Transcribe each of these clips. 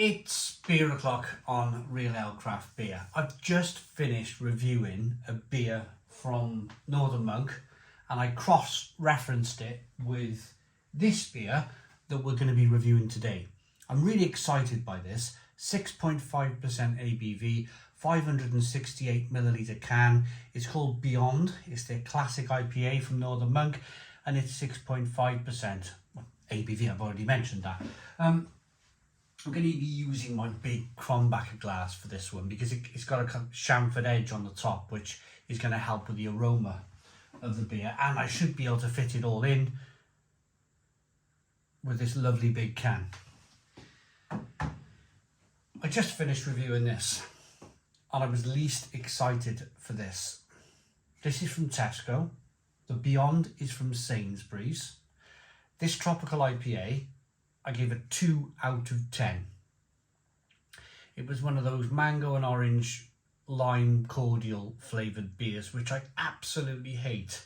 It's beer o'clock on Real Ale Craft Beer. I've just finished reviewing a beer from Northern Monk and I cross-referenced it with this beer that we're going to be reviewing today. I'm really excited by this. 6.5% ABV, 568 milliliter can. It's called Beyond. It's their classic IPA from Northern Monk and it's 6.5% ABV. I've already mentioned that. I'm going to be using my big Crombacher glass for this one because it's got a chamfered edge on the top, which is going to help with the aroma of the beer, and I should be able to fit it all in with this lovely big can. I just finished reviewing this and I was least excited for this. This is from Tesco. The Beyond is from Sainsbury's. This tropical IPA, I gave it 2 out of 10. It was one of those mango and orange lime cordial flavoured beers, which I absolutely hate.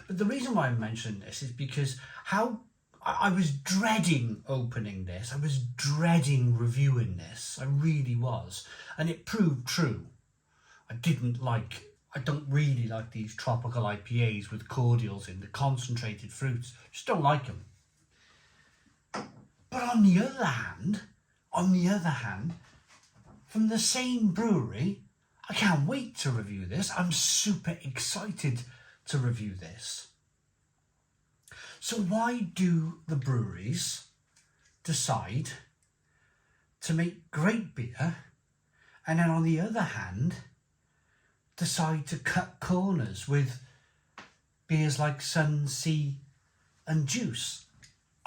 But the reason why I mentioned this is because I was dreading opening this. I was dreading reviewing this. I really was. And it proved true. I don't really like these tropical IPAs with cordials in, the concentrated fruits. Just don't like them. But on the other hand, from the same brewery, I can't wait to review this. I'm super excited to review this. So why do the breweries decide to make great beer and then on the other hand decide to cut corners with beers like Sun, Sea and Juice?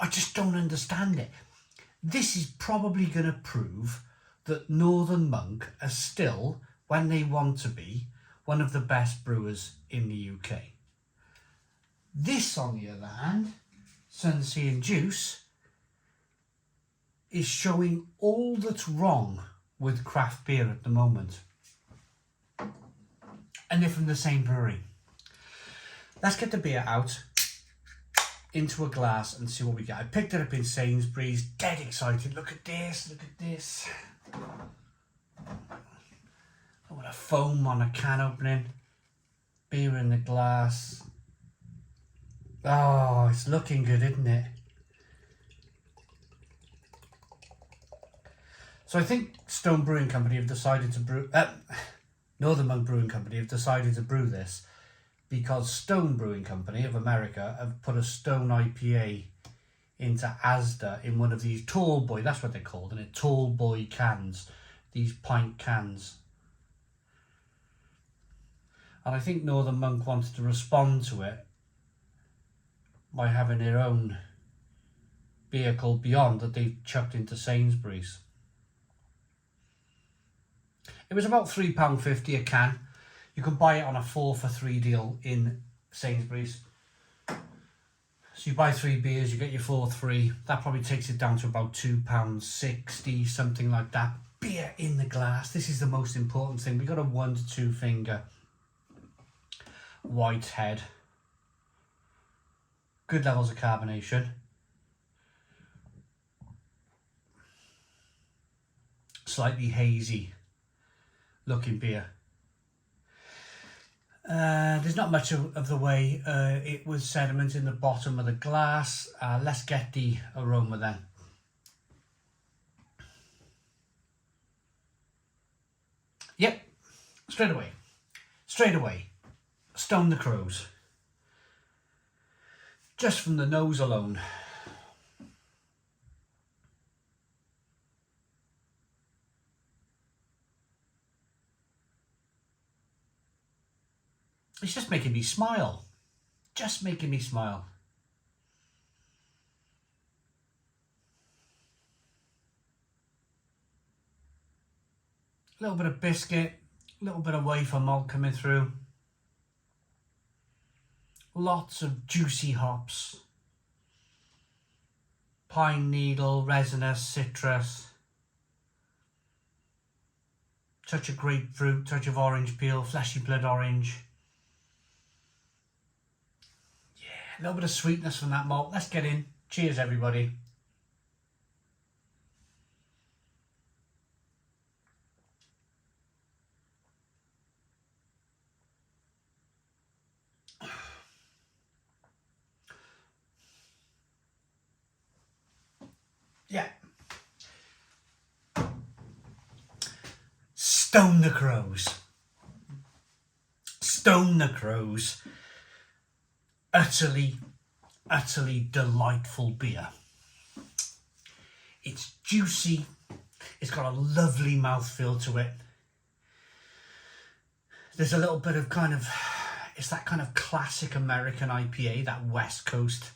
I just don't understand it. This is probably going to prove that Northern Monk are still, when they want to be, one of the best brewers in the UK. This, on the other hand, Sun, Sea and Juice, is showing all that's wrong with craft beer at the moment. And they're from the same brewery. Let's get the beer out into a glass and see what we get. I picked it up in Sainsbury's, dead excited. Look at this, look at this. I want a foam on a can opening. Beer in the glass. Oh, it's looking good, isn't it? So I think Stone Brewing Company have decided to brew... Northern Monk Brewing Company have decided to brew this because Stone Brewing Company of America have put a Stone IPA into Asda in one of these tall boy, that's what they're called, and tall boy cans, these pint cans. And I think Northern Monk wanted to respond to it by having their own beer called Beyond that they've chucked into Sainsbury's. It was about £3.50 a can. You can buy it on a 4 for 3 deal in Sainsbury's. So you buy 3 beers, you get your 4 3. That probably takes it down to about £2.60, something like that. Beer in the glass. This is the most important thing. We got a 1 to 2 finger white head. Good levels of carbonation. Slightly hazy looking beer. There's not much of the way it was sediment in the bottom of the glass. Let's get the aroma then. Yep, straight away, Stone the Crows. Just from the nose alone. It's just making me smile. Just making me smile. A little bit of biscuit, a little bit of wafer malt coming through. Lots of juicy hops. Pine needle, resinous, citrus. Touch of grapefruit, touch of orange peel, fleshy blood orange. A little bit of sweetness from that malt. Let's get in. Cheers, everybody. Stone the Crows. Stone the Crows. Utterly delightful beer. It's juicy. It's got a lovely mouthfeel to it. There's a little bit of it's that kind of classic American IPA, that West Coast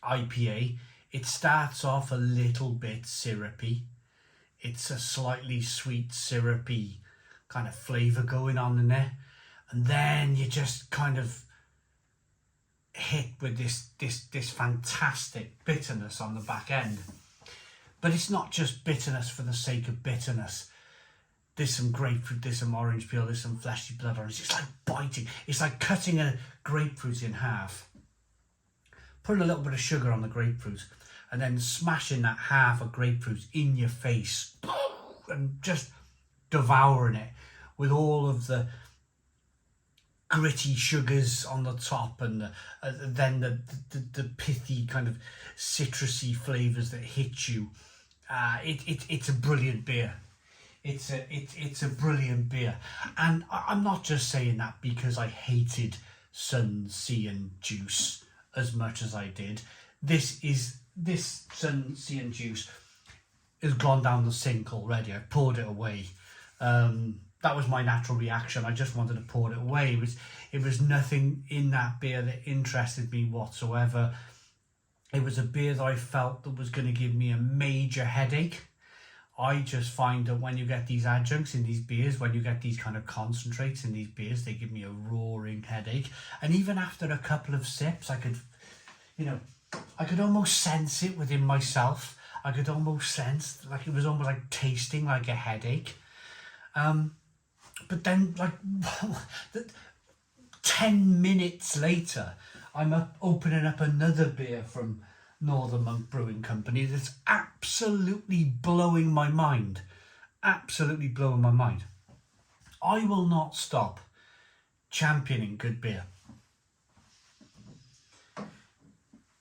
IPA. It starts off a little bit syrupy. It's a slightly sweet, syrupy kind of flavour going on in there. And then you just kind of hit with this fantastic bitterness on the back end. But it's not just bitterness for the sake of bitterness. There's some grapefruit, there's some orange peel, there's some fleshy blood orange. It's like biting. It's like cutting a grapefruit in half, putting a little bit of sugar on the grapefruit, and then smashing that half of grapefruit in your face and just devouring it with all of the gritty sugars on the top, and then the pithy kind of citrusy flavours that hit you. It's a brilliant beer. It's a brilliant beer, and I'm not just saying that because I hated Sun, Sea and Juice as much as I did. This Sun, Sea and Juice has gone down the sink already. I poured it away. That was my natural reaction. I just wanted to pour it away. It was nothing in that beer that interested me whatsoever. It was a beer that I felt that was going to give me a major headache. I just find that when you get these adjuncts in these beers, when you get these kind of concentrates in these beers, they give me a roaring headache. And even after a couple of sips, I could almost sense it within myself. I could almost sense, like, it was almost like tasting like a headache. But then, like, 10 minutes later, I'm opening up another beer from Northern Monk Brewing Company that's absolutely blowing my mind. Absolutely blowing my mind. I will not stop championing good beer.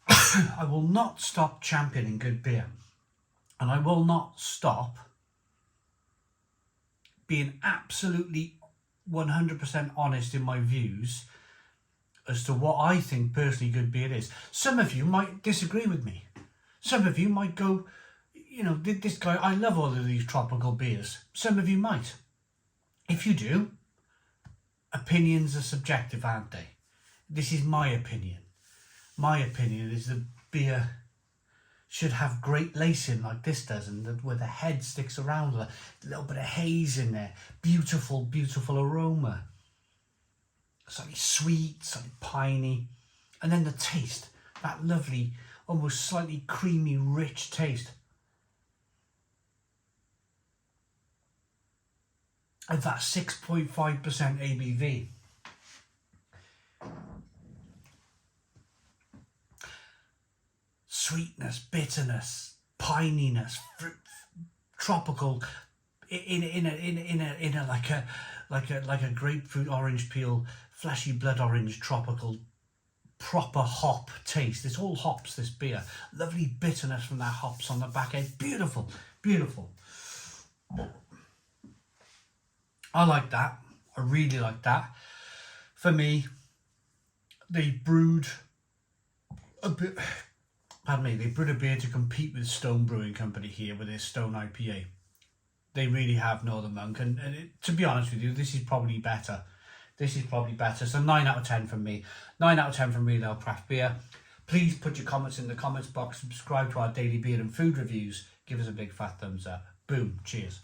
I will not stop championing good beer. And I will not stop being absolutely 100% honest in my views as to what I think personally good beer is. Some of you might disagree with me. Some of you might go, this guy, I love all of these tropical beers. Some of you might. If you do, opinions are subjective, aren't they? This is my opinion. My opinion is that beer should have great lacing like this does, and where the head sticks around, a little bit of haze in there. Beautiful, beautiful aroma. Slightly sweet, slightly piney. And then the taste, that lovely, almost slightly creamy, rich taste of that 6.5% ABV. Sweetness, bitterness, pininess, tropical, in a like a grapefruit, orange peel, fleshy blood orange, tropical, proper hop taste. It's all hops, this beer. Lovely bitterness from that hops on the back end. Beautiful, beautiful. I like that. I really like that. For me, they brewed a bit. Pardon me, they brewed a beer to compete with Stone Brewing Company here with their Stone IPA. They really have Northern Monk, and to be honest with you, this is probably better. This is probably better. So 9 out of 10 from me. 9 out of 10 from Real Ale Craft Beer. Please put your comments in the comments box. Subscribe to our daily beer and food reviews. Give us a big fat thumbs up. Boom. Cheers.